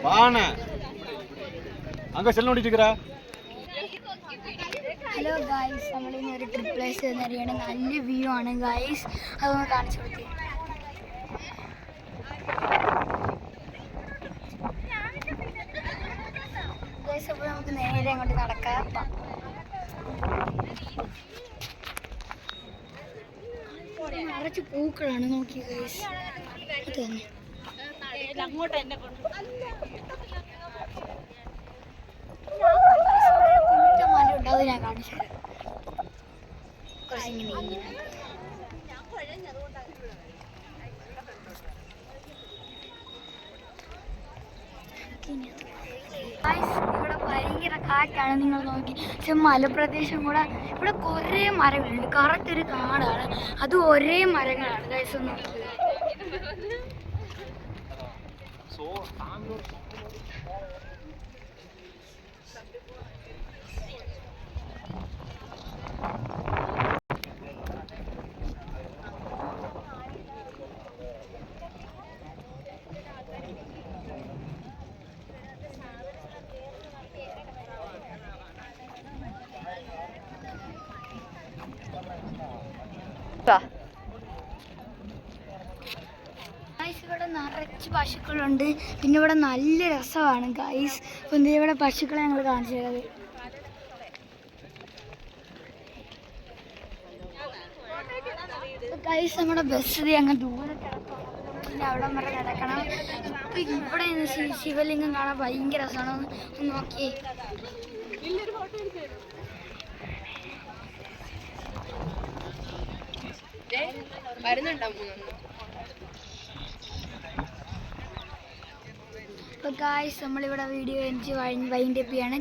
வாண அங்க செல்ல ஓடிட்டு இருக்கற. ഹലോ ഗായ്സ്, നമ്മളിന്ന് ഒരു ട്രിപ്പ് പ്ലേസ് എന്നറിയാണ്. നല്ല വ്യൂ ആണ് ഗായ്സ്, അതൊന്ന് കാണിച്ചു കൊടുത്തേ. ഗായ്സ്, അപ്പോൾ നമുക്ക് നേരെ അങ്ങോട്ട് നടക്കാം. നിറച്ച് പൂക്കളാണ്, നോക്കി ഗായ്സ്. അത് തന്നെ മല ഉണ്ട്, അത് ഞാൻ കാണിച്ചു തരാം. കുറച്ചിങ്ങനെ ഇവിടെ ഭയങ്കര കാറ്റാണ്, നിങ്ങൾ നോക്കി. പക്ഷെ മലപ്രദേശം കൂടെ ഇവിടെ കുറേ മരങ്ങളുണ്ട്. കറക്റ്റ് ഒരു കാടാണ്, അത് ഒരേ മരങ്ങളാണ് ഗൈസ്. ഒന്ന് നോക്കുക. ഇവിടെ നിറച്ച് പശുക്കളുണ്ട്. പിന്നെ ഇവിടെ നല്ല രസമാണ് ഗൈസ്. അപ്പം ഇവിടെ പശുക്കളെ ഞങ്ങൾ കാണിച്ചു തരാത്. ഗൈസ്, നമ്മുടെ ബസ് അങ്ങ് ദൂരെ കിടക്കണം, പിന്നെ അവിടെ വരെ നടക്കണം. ഇപ്പം ഇവിടെ ശിവലിംഗം കാണാൻ ഭയങ്കര രസമാണ്. ഒന്ന് നോക്കിയേ. അപ്പോൾ ഗായ്സ്, നമ്മളിവിടെ വീഡിയോ എനിക്ക് വൈൻഡപ്പ് ചെയ്യാണ്.